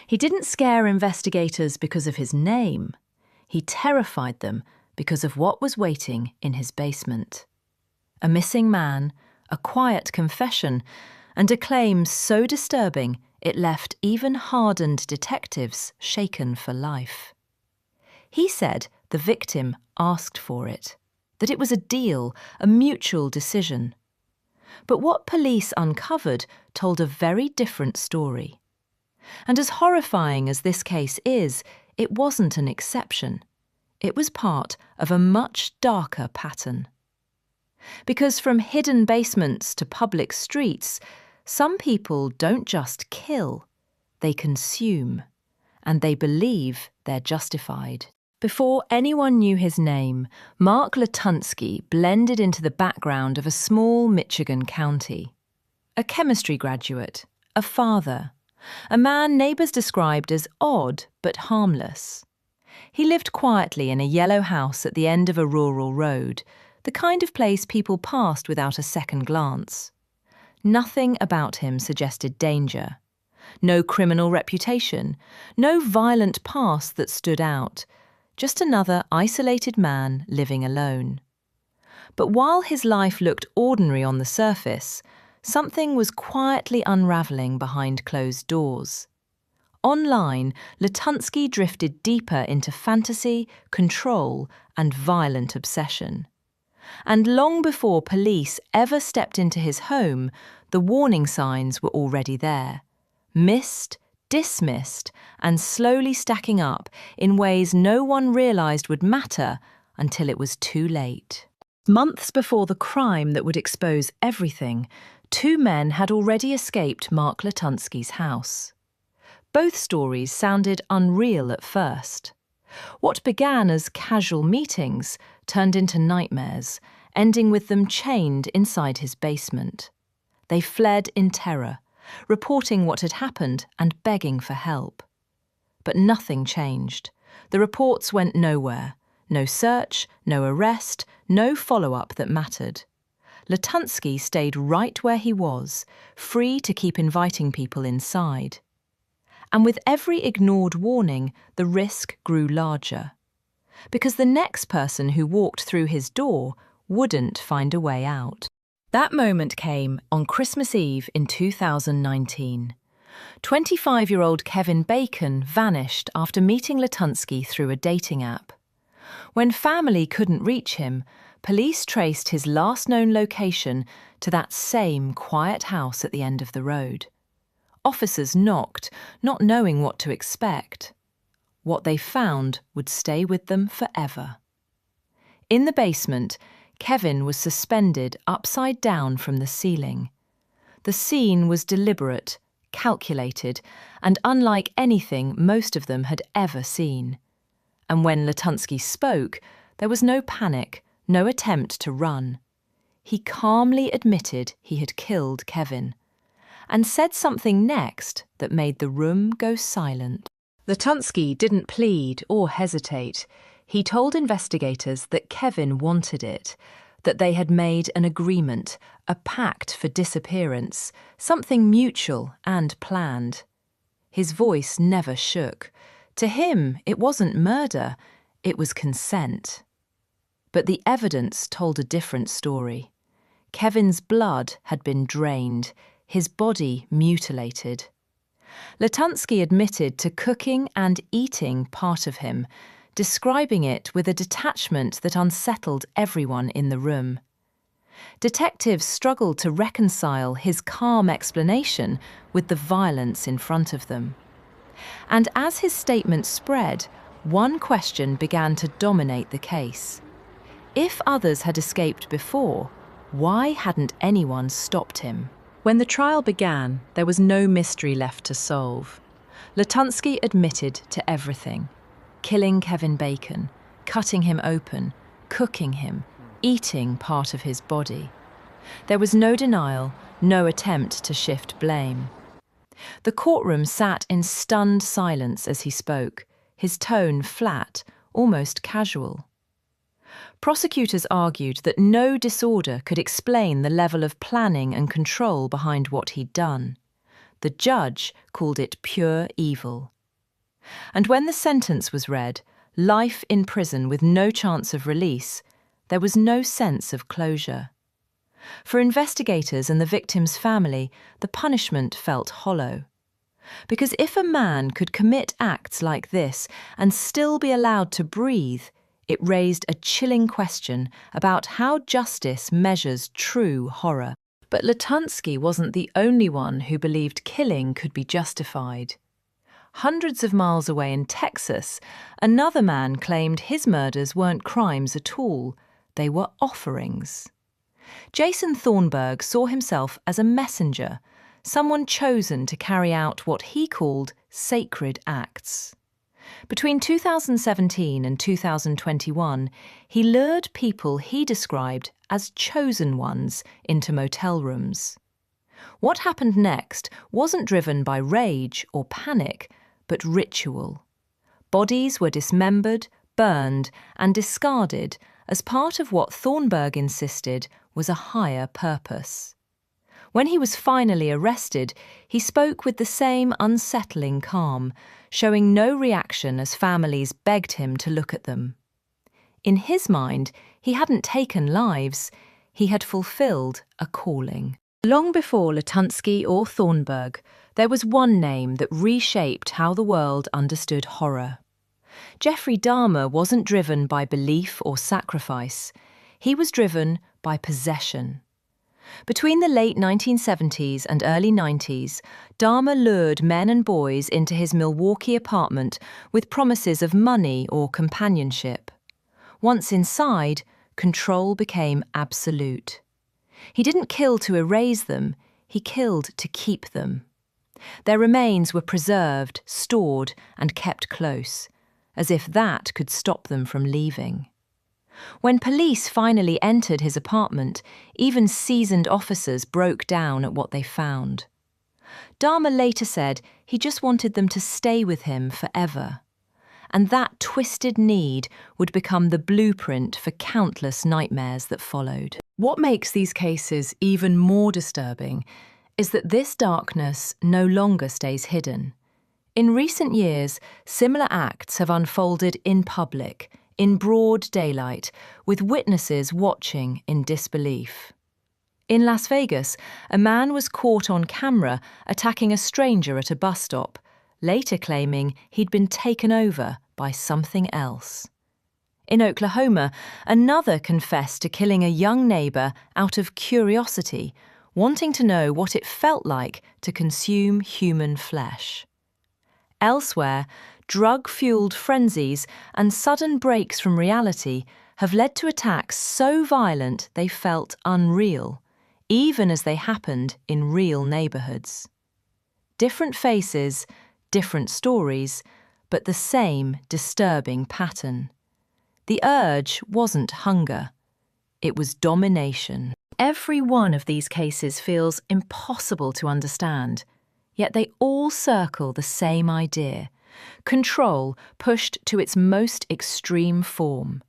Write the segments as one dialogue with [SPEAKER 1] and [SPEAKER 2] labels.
[SPEAKER 1] He didn't scare investigators because of his name. He terrified them because of what was waiting in his basement. A missing man, a quiet confession, and a claim so disturbing it left even hardened detectives shaken for life. He said the victim asked for it, that it was a deal, a mutual decision. But what police uncovered told a very different story. And as horrifying as this case is, it wasn't an exception. It was part of a much darker pattern. Because from hidden basements to public streets, some people don't just kill, they consume, and they believe they're justified. Before anyone knew his name, Mark Latunski blended into the background of a small Michigan county. A chemistry graduate, a father, a man neighbours described as odd but harmless. He lived quietly in a yellow house at the end of a rural road, the kind of place people passed without a second glance. Nothing about him suggested danger. No criminal reputation, no violent past that stood out. Just another isolated man living alone. But while his life looked ordinary on the surface, something was quietly unravelling behind closed doors. Online, Latunski drifted deeper into fantasy, control, and violent obsession. And long before police ever stepped into his home, the warning signs were already there. Missed, dismissed, and slowly stacking up in ways no one realised would matter until it was too late. Months before the crime that would expose everything, two men had already escaped Mark Latunski's house. Both stories sounded unreal at first. What began as casual meetings turned into nightmares, ending with them chained inside his basement. They fled in terror, reporting what had happened and begging for help. But nothing changed. The reports went nowhere. No search, no arrest, no follow-up that mattered. Latunski stayed right where he was, free to keep inviting people inside. And with every ignored warning, the risk grew larger. Because the next person who walked through his door wouldn't find a way out. That moment came on Christmas Eve in 2019. 25-year-old Kevin Bacon vanished after meeting Latunski through a dating app. When family couldn't reach him, police traced his last known location to that same quiet house at the end of the road. Officers knocked, not knowing what to expect. What they found would stay with them forever. In the basement, Kevin was suspended upside down from the ceiling. The scene was deliberate, calculated, and unlike anything most of them had ever seen. And when Latunski spoke, there was no panic, no attempt to run. He calmly admitted he had killed Kevin, and said something next that made the room go silent. Latunski didn't plead or hesitate. He told investigators that Kevin wanted it, that they had made an agreement, a pact for disappearance, something mutual and planned. His voice never shook. To him, it wasn't murder, it was consent. But the evidence told a different story. Kevin's blood had been drained, his body mutilated. Latunski admitted to cooking and eating part of him, describing it with a detachment that unsettled everyone in the room. Detectives struggled to reconcile his calm explanation with the violence in front of them. And as his statement spread, one question began to dominate the case. If others had escaped before, why hadn't anyone stopped him? When the trial began, there was no mystery left to solve. Latunski admitted to everything. Killing Kevin Bacon, cutting him open, cooking him, eating part of his body. There was no denial, no attempt to shift blame. The courtroom sat in stunned silence as he spoke, his tone flat, almost casual. Prosecutors argued that no disorder could explain the level of planning and control behind what he'd done. The judge called it pure evil. And when the sentence was read, life in prison with no chance of release, there was no sense of closure. For investigators and the victim's family, the punishment felt hollow. Because if a man could commit acts like this and still be allowed to breathe, it raised a chilling question about how justice measures true horror. But Latunski wasn't the only one who believed killing could be justified. Hundreds of miles away in Texas, another man claimed his murders weren't crimes at all, they were offerings. Jason Thornburg saw himself as a messenger, someone chosen to carry out what he called sacred acts. Between 2017 and 2021, he lured people he described as chosen ones into motel rooms. What happened next wasn't driven by rage or panic, but ritual. Bodies were dismembered, burned, and discarded as part of what Thornburg insisted was a higher purpose. When he was finally arrested, he spoke with the same unsettling calm, showing no reaction as families begged him to look at them. In his mind, he hadn't taken lives, he had fulfilled a calling. Long before Latunski or Thornburg, there was one name that reshaped how the world understood horror. Jeffrey Dahmer wasn't driven by belief or sacrifice. He was driven by possession. Between the late 1970s and early 90s, Dahmer lured men and boys into his Milwaukee apartment with promises of money or companionship. Once inside, control became absolute. He didn't kill to erase them, he killed to keep them. Their remains were preserved, stored, and kept close, as if that could stop them from leaving. When police finally entered his apartment, even seasoned officers broke down at what they found. Dahmer later said he just wanted them to stay with him forever. And that twisted need would become the blueprint for countless nightmares that followed. What makes these cases even more disturbing is that this darkness no longer stays hidden. In recent years, similar acts have unfolded in public, in broad daylight, with witnesses watching in disbelief. In Las Vegas, a man was caught on camera attacking a stranger at a bus stop, later claiming he'd been taken over by something else. In Oklahoma, another confessed to killing a young neighbor out of curiosity, wanting to know what it felt like to consume human flesh. Elsewhere, drug-fueled frenzies and sudden breaks from reality have led to attacks so violent they felt unreal, even as they happened in real neighborhoods. Different faces, different stories, but the same disturbing pattern. The urge wasn't hunger, it was domination. Every one of these cases feels impossible to understand, yet they all circle the same idea: control pushed to its most extreme form.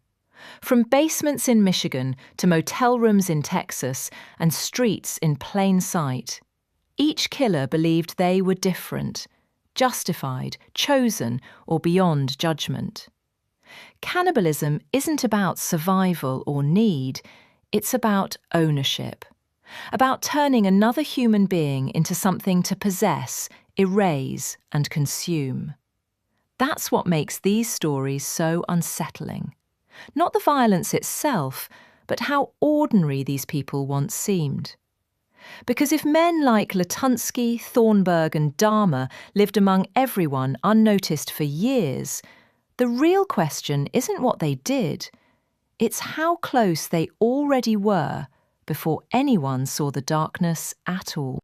[SPEAKER 1] From basements in Michigan to motel rooms in Texas and streets in plain sight, each killer believed they were different, justified, chosen, or beyond judgment. Cannibalism isn't about survival or need, it's about ownership, about turning another human being into something to possess, erase, and consume. That's what makes these stories so unsettling. Not the violence itself, but how ordinary these people once seemed. Because if men like Latunski, Thornburg, and Dahmer lived among everyone unnoticed for years, the real question isn't what they did, it's how close they already were before anyone saw the darkness at all.